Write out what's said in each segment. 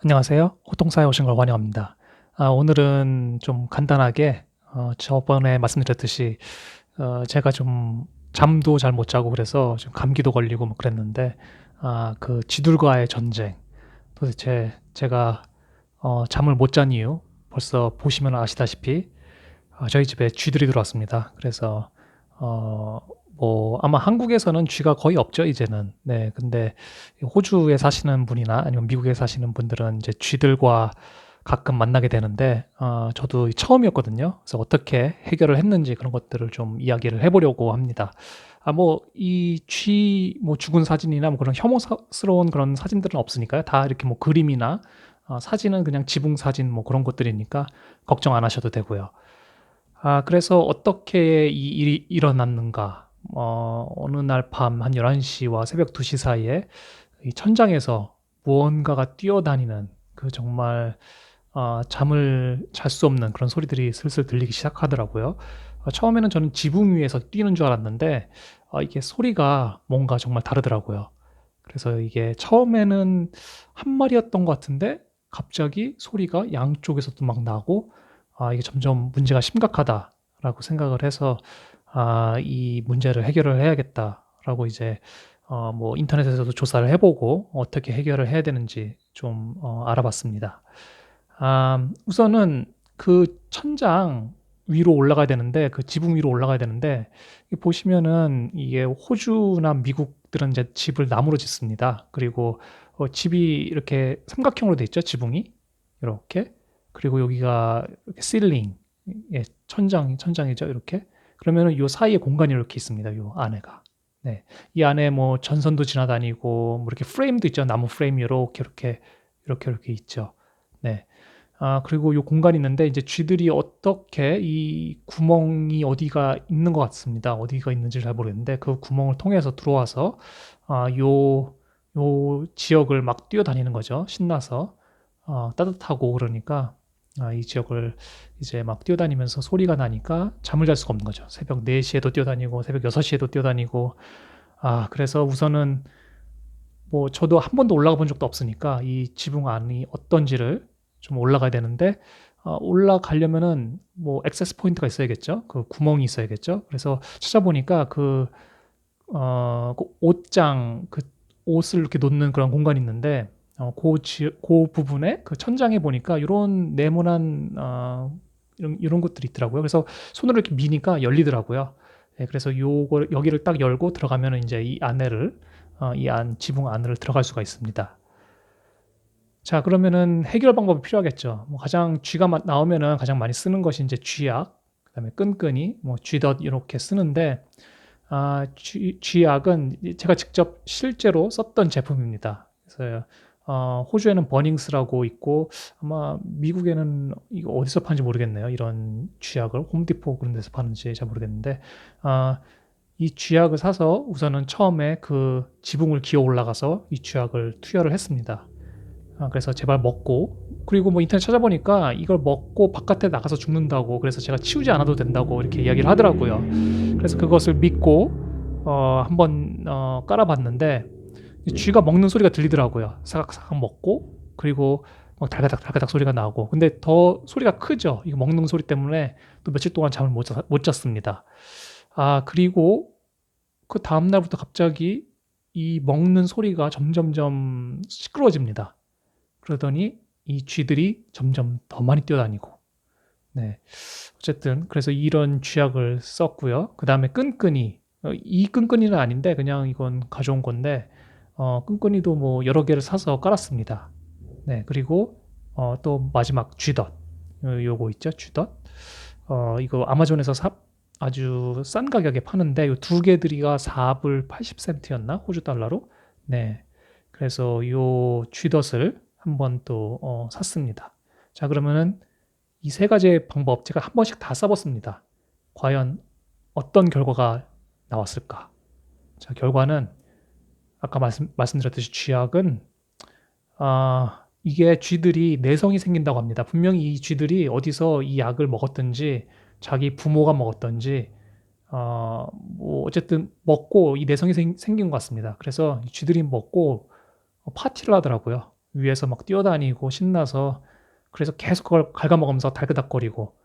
안녕하세요. 호통사에 오신 걸 환영합니다. 오늘은 좀 간단하게 저번에 말씀드렸듯이 제가 좀 잠도 잘 못 자고 그래서 좀 감기도 걸리고 뭐 그랬는데 그 쥐들과의 전쟁, 도대체 제가 잠을 못 잔 이유 벌써 보시면 아시다시피 저희 집에 쥐들이 들어왔습니다. 그래서 어 뭐 아마 한국에서는 쥐가 거의 없죠 이제는. 네. 근데 호주에 사시는 분이나 아니면 미국에 사시는 분들은 이제 쥐들과 가끔 만나게 되는데 저도 처음이었거든요. 그래서 어떻게 해결을 했는지 그런 것들을 좀 이야기를 해 보려고 합니다. 뭐 이 쥐 뭐 죽은 사진이나 뭐 그런 혐오스러운 그런 사진들은 없으니까요. 다 이렇게 뭐 그림이나 사진은 그냥 지붕 사진 뭐 그런 것들이니까 걱정 안 하셔도 되고요. 그래서 어떻게 이 일이 일어났는가. 어느 날 밤 한 11 시와 새벽 2시 사이에 이 천장에서 무언가가 뛰어다니는 그 정말 잠을 잘 수 없는 그런 소리들이 슬슬 들리기 시작하더라고요. 처음에는 저는 지붕 위에서 뛰는 줄 알았는데 이게 소리가 뭔가 정말 다르더라고요. 그래서 이게 처음에는 한 마리였던 것 같은데 갑자기 소리가 양쪽에서도 막 나고 이게 점점 문제가 심각하다라고 생각을 해서 '이 문제를 해결을 해야겠다.'라고 이제 뭐 인터넷에서도 조사를 해 보고 어떻게 해결을 해야 되는지 좀 알아봤습니다. 우선은 그 천장 위로 올라가야 되는데 그 지붕 위로 올라가야 되는데 이 보시면은 이게 호주나 미국들은 이제 집을 나무로 짓습니다. 그리고 집이 이렇게 삼각형으로 돼 있죠, 지붕이. 이렇게. 그리고 여기가 이렇게 실링, 예, 천장이죠, 이렇게. 그러면은 요 사이에 공간이 이렇게 있습니다, 요 안에가. 네. 이 안에 뭐 전선도 지나다니고 뭐 이렇게 프레임도 있죠. 나무 프레임이 요렇게 있죠. 네. 그리고 요 공간이 있는데 이제 쥐들이 어떻게 이 구멍이 어디가 있는 것 같습니다. 어디가 있는지를 잘 모르겠는데 그 구멍을 통해서 들어와서 요 지역을 막 뛰어다니는 거죠, 신나서. 따뜻하고 그러니까 이 지역을 이제 막 뛰어다니면서 소리가 나니까 잠을 잘 수가 없는 거죠. 새벽 4 시에도 뛰어다니고 새벽 6 시에도 뛰어다니고. 그래서 우선은 뭐 저도 한 번도 올라가 본 적도 없으니까 이 지붕 안이 어떤지를 좀 올라가야 되는데 올라가려면은 뭐 액세스 포인트가 있어야겠죠. 그 구멍이 있어야겠죠. 그래서 찾아보니까 그 옷장, 그 옷을 이렇게 놓는 그런 공간이 있는데 고 부분에 그 천장에 보니까 요런 네모난 이런 것들이 있더라고요. 그래서 손으로 이렇게 미니까 열리더라고요. 예, 그래서 요걸 여기를 딱 열고 들어가면은 인제 이 안 지붕 안으로 들어갈 수가 있습니다. 자, 그러면은 해결 방법이 필요하겠죠. 뭐 가장 쥐가 나오면은 가장 많이 쓰는 것이 인제 쥐약, 그다음에 끈끈이, 뭐 쥐덫 요렇게 쓰는데 쥐약은 제가 직접 실제로 썼던 제품입니다. 그래서 호주에는 버닝스라고 있고 아마 미국에는 이거 어디서 파는지 모르겠네요. 이런 쥐약을 홈디포 그런 데서 파는지 잘 모르겠는데 아 이 쥐약을 사서 우선은 처음에 그 지붕을 기어 올라가서 이 쥐약을 투여를 했습니다. 그래서 제발 먹고, 그리고 뭐 인터넷 찾아보니까 이걸 먹고 바깥에 나가서 죽는다고, 그래서 제가 치우지 않아도 된다고 이렇게 이야기를 하더라고요. 그래서 그것을 믿고 한번 깔아 봤는데 이 쥐가 먹는 소리가 들리더라고요. 사각사각 먹고, 그리고 막 달가닥달가닥 소리가 나고. 근데 더 소리가 크죠. 이거 먹는 소리 때문에 또 며칠 동안 잠을 못 잤습니다. 그리고 그다음 날부터 갑자기 이 먹는 소리가 점점점 시끄러워집니다. 그러더니 이 쥐들이 점점 더 많이 뛰어다니고. 네. 어쨌든 그래서 이런 쥐약을 썼고요. 그다음에 끈끈이. 이 끈끈이는 아닌데 그냥 이건 가져온 건데 끈끈이도 뭐 여러 개를 사서 깔았습니다. 네. 그리고 또 마지막 쥐덫. 요거 있죠, 쥐덫. 이거 아마존에서 아주 싼 가격에 파는데 요 두 개들이가 4불 80 센트였나? 호주 달러로? 네. 그래서 요 쥐덫을 한번 또 샀습니다. 자, 그러면은 이 세 가지의 방법 제가 한 번씩 다 써 봤습니다. 과연 어떤 결과가 나왔을까? 자, 결과는 아까 말씀드렸듯이 쥐약은 이게 쥐들이 내성이 생긴다고 합니다. 분명히 이 쥐들이 어디서 이 약을 먹었든지 자기 부모가 먹었든지 뭐 어쨌든 먹고 이 내성이 생긴 것 같습니다. 그래서 이 쥐들이 먹고 파티를 하더라고요. 위에서 막 뛰어다니고 신나서 그래서 계속 그걸 갉아먹으면서 달그닥거리고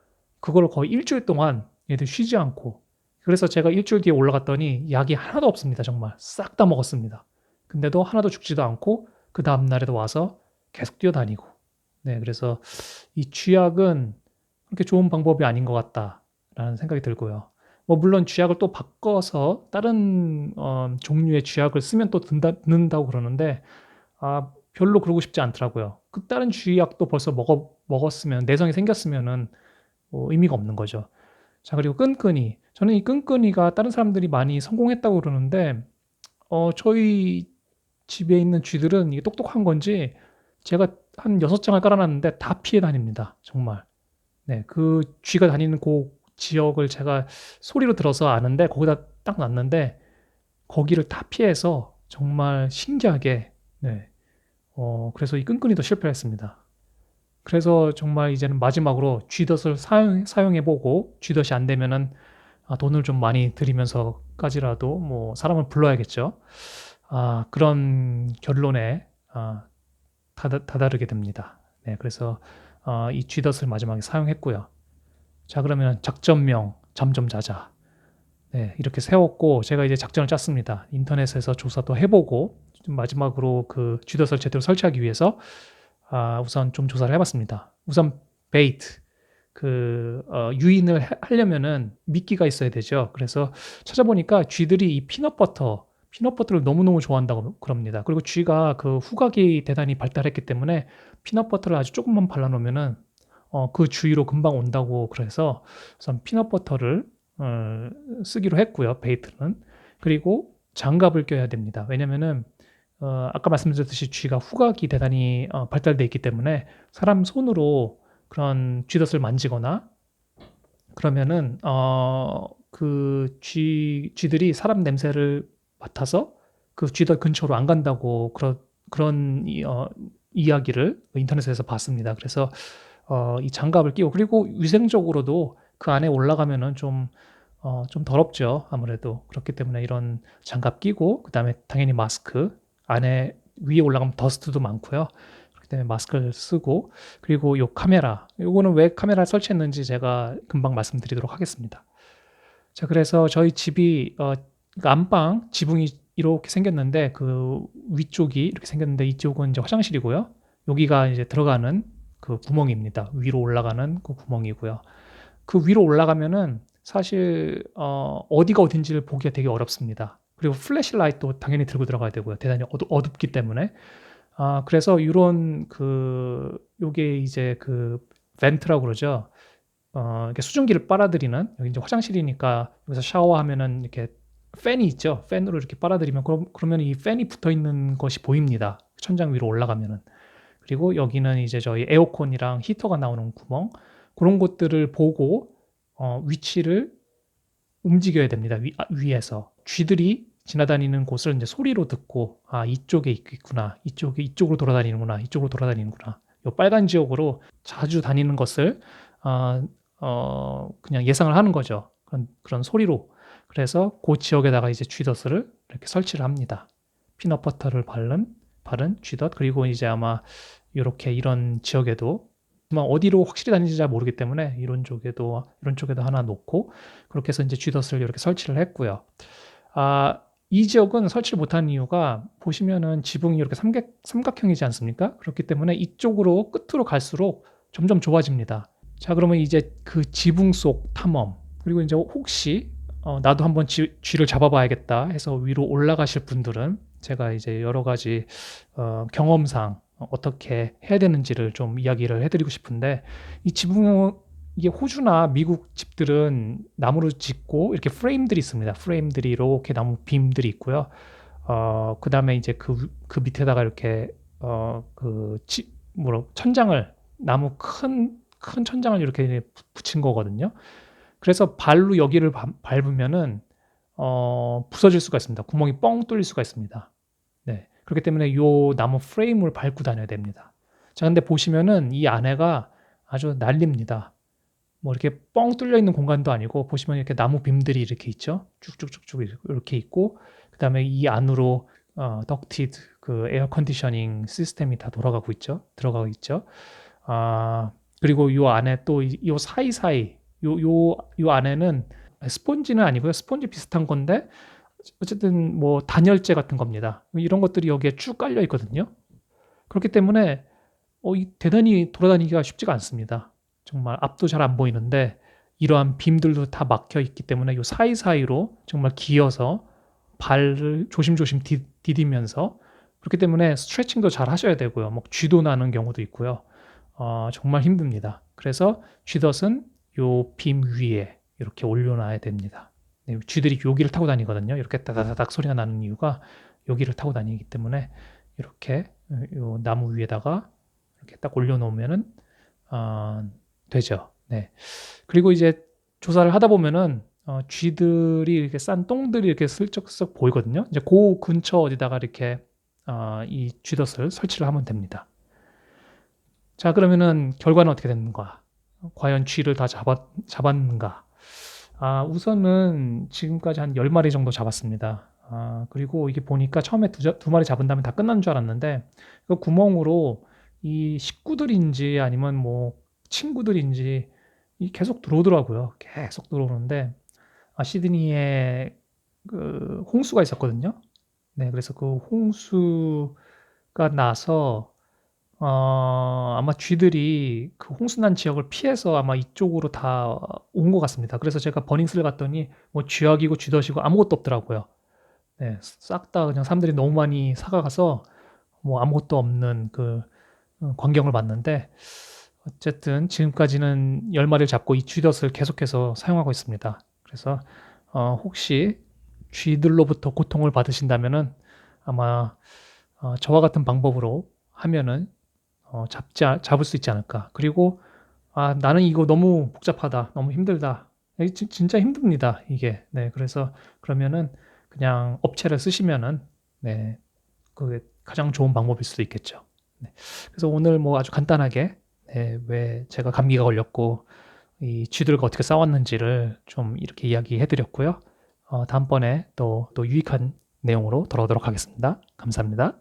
그걸 거의 일주일 동안 얘들 쉬지 않고 그래서 제가 일주일 뒤에 올라갔더니 약이 하나도 없습니다. 정말 싹 다 먹었습니다. 근데도 하나도 죽지도 않고 그 다음 날에도 와서 계속 뛰어다니고 네 그래서 이 쥐약은 그렇게 좋은 방법이 아닌 것 같다라는 생각이 들고요. 뭐 물론 쥐약을 또 바꿔서 다른 종류의 쥐약을 쓰면 또 듣는다고 그러는데 별로 그러고 싶지 않더라고요. 그 다른 쥐약도 벌써 먹었으면 내성이 생겼으면은 뭐 의미가 없는 거죠. 자 그리고 끈끈이. 저는 이 끈끈이가 다른 사람들이 많이 성공했다고 그러는데 저희 집에 있는 쥐들은 이게 똑똑한 건지 제가 한 6 장을 깔아 놨는데 다 피해 다닙니다. 정말. 네. 그 쥐가 다니는 그 지역을 제가 소리로 들어서 아는데 거기다 딱 놨는데 거기를 다 피해서 정말 신기하게 네. 그래서 이 끈끈이도 실패를 했습니다. 그래서 정말 이제는 마지막으로 쥐덫을 사용해 보고 쥐덫이 안 되면은 돈을 좀 많이 들이면서까지라도 뭐 사람을 불러야겠죠. 그런 결론에 다다르게 됩니다. 네. 그래서 이 쥐덫을 마지막에 사용했고요. 자 그러면 작전명 잠 좀 자자. 네. 이렇게 세웠고 제가 이제 작전을 짰습니다. 인터넷에서 조사도 해 보고 좀 마지막으로 그 쥐덫을 제대로 설치하기 위해서 우선 좀 조사를 해 봤습니다. 우선 베이트 유인을 하려면은 미끼가 있어야 되죠. 그래서 찾아보니까 쥐들이 이 피넛버터를 너무너무 좋아한다고 그럽니다. 그리고 쥐가 그 후각이 대단히 발달했기 때문에 피넛버터를 아주 조금만 발라 놓으면은 그 주위로 금방 온다고 그래서 우선 피넛버터를 쓰기로 했고요, 베이트는. 그리고 장갑을 껴야 됩니다. 왜냐면은 아까 말씀드렸듯이 쥐가 후각이 대단히 발달돼 있기 때문에 사람 손으로 그런 쥐덫을 만지거나 그러면은 그 쥐들이 사람 냄새를 맡아서 그 쥐덫 근처로 안 간다고 그런 이야기를 인터넷에서 봤습니다. 그래서 이 장갑을 끼고 그리고 위생적으로도 그 안에 올라가면은 좀 더럽죠, 아무래도. 그렇기 때문에 이런 장갑 끼고 그다음에 당연히 마스크 안에 위에 올라가면 더스트도 많고요. 그렇기 때문에 마스크를 쓰고 그리고 요 카메라 요거는 왜 카메라를 설치했는지 제가 금방 말씀드리도록 하겠습니다. 자 그래서 저희 집이 그러니까 안방 지붕이 이렇게 생겼는데 그 위쪽이 이렇게 생겼는데 이쪽은 이제 화장실이고요. 여기가 이제 들어가는 그 구멍입니다. 위로 올라가는 그 구멍이고요. 그 위로 올라가면은 사실 어디가 어딘지를 보기가 되게 어렵습니다. 그리고 플래시라이트도 당연히 들고 들어가야 되고요. 대단히 어둡기 때문에. 그래서 요런 요게 이제 그 벤트라고 그러죠. 이렇게 수증기를 빨아들이는 여기 이제 화장실이니까 여기서 샤워하면은 이렇게 팬이 있죠. 팬으로 이렇게 빨아들이면 그러면 이 팬이 붙어 있는 것이 보입니다. 천장 위로 올라가면은. 그리고 여기는 이제 저희 에어컨이랑 히터가 나오는 구멍 그런 것들을 보고 위치를 움직여야 됩니다. 위에서. 쥐들이 지나다니는 곳을 이제 소리로 듣고 이쪽에 있구나. 이쪽으로 돌아다니는구나. 이쪽으로 돌아다니는구나. 요 빨간 지역으로 자주 다니는 것을 그냥 예상을 하는 거죠. 그런 소리로. 그래서 그 지역에다가 이제 쥐덫을 이렇게 설치를 합니다. 피넛버터를 바른 쥐덫 그리고 이제 아마 요렇게 이런 지역에도 아마 어디로 확실히 다니는지 잘 모르기 때문에 이런 쪽에도 하나 놓고 그렇게 해서 이제 쥐덫을 이렇게 설치를 했고요. 이 지역은 설치를 못한 이유가 보시면은 지붕이 이렇게 삼각형이지 않습니까? 그렇기 때문에 이쪽으로 끝으로 갈수록 점점 좁아집니다. 자 그러면 이제 그 지붕 속 탐험 그리고 이제 혹시 나도 한번 쥐를 잡아봐야겠다 해서 위로 올라가실 분들은 제가 이제 여러 가지 경험상 어떻게 해야 되는지를 좀 이야기를 해드리고 싶은데 이 지붕 이게 호주나 미국 집들은 나무로 짓고 이렇게 프레임들이 있습니다. 프레임들이 이렇게 나무 빔들이 있고요. 그다음에 이제 그 밑에다가 이렇게 천장을 나무 큰 천장을 이렇게 붙인 거거든요. 그래서 발로 여기를 밟으면은 부서질 수가 있습니다. 구멍이 뻥 뚫릴 수가 있습니다. 네. 그렇기 때문에 요 나무 프레임을 밟고 다녀야 됩니다. 자 근데 보시면은 이 안에가 아주 난립니다. 뭐 이렇게 뻥 뚫려 있는 공간도 아니고 보시면 이렇게 나무 빔들이 이렇게 있죠. 쭉쭉쭉쭉 이렇게 있고 그다음에 이 안으로 덕티드 그 에어 컨디셔닝 시스템이 다 들어가고 있죠. 그리고 요 안에 또 요 사이사이 요 안에는 스펀지는 아니고요. 스펀지 비슷한 건데 어쨌든 뭐 단열재 같은 겁니다. 이런 것들이 여기에 쭉 깔려 있거든요. 그렇기 때문에 대단히 돌아다니기가 쉽지가 않습니다. 정말 앞도 잘 안 보이는데 이러한 빔들도 다 막혀 있기 때문에 요 사이사이로 정말 기어서 발을 조심조심 디디면서 그렇기 때문에 스트레칭도 잘 하셔야 되고요. 뭐 쥐도 나는 경우도 있고요. 정말 힘듭니다. 그래서 쥐덫은 요 빔 위에 이렇게 올려놔야 됩니다. 네, 쥐들이 여기를 타고 다니거든요. 이렇게 따다다닥 소리가 나는 이유가 여기를 타고 다니기 때문에 이렇게 요 나무 위에다가 이렇게 딱 올려놓으면은 되죠. 네. 그리고 이제 조사를 하다 보면은 쥐들이 이렇게 싼 똥들이 이렇게 슬쩍슬쩍 보이거든요. 이제 그 근처 어디다가 이렇게 이 쥐덫을 설치를 하면 됩니다. 자, 그러면은 결과는 어떻게 됐는가? 과연 쥐를 다 잡았는가? 우선은 지금까지 한 10마리 정도 잡았습니다. 그리고 이게 보니까 처음에 두 마리 잡은 다음에 다 끝난 줄 알았는데 그 구멍으로 이 식구들인지 아니면 뭐 친구들인지 계속 들어오더라고요. 계속 들어오는데 시드니에 그 홍수가 있었거든요. 네, 그래서 그 홍수가 나서 아마 쥐들이 그 홍수 난 지역을 피해서 아마 이쪽으로 다 온 것 같습니다. 그래서 제가 버닝스를 갔더니 뭐 쥐약이고 쥐덫이고 아무것도 없더라고요. 네, 싹 다 그냥 사람들이 너무 많이 사가서 뭐 아무것도 없는 그 광경을 봤는데 어쨌든 지금까지는 10마리를 잡고 이 쥐덫을 계속해서 사용하고 있습니다. 그래서 혹시 쥐들로부터 고통을 받으신다면은 아마 저와 같은 방법으로 하면은 잡을 수 있지 않을까. 그리고 나는 이거 너무 복잡하다. 너무 힘들다. 진짜 힘듭니다. 이게. 네, 그래서 그러면은 그냥 업체를 쓰시면은 네, 그게 가장 좋은 방법일 수도 있겠죠. 네. 그래서 오늘 뭐 아주 간단하게 네, 왜 제가 감기가 걸렸고 이 쥐들과 어떻게 싸웠는지를 좀 이렇게 이야기해 드렸고요. 다음번에 또 유익한 내용으로 돌아오도록 하겠습니다. 감사합니다.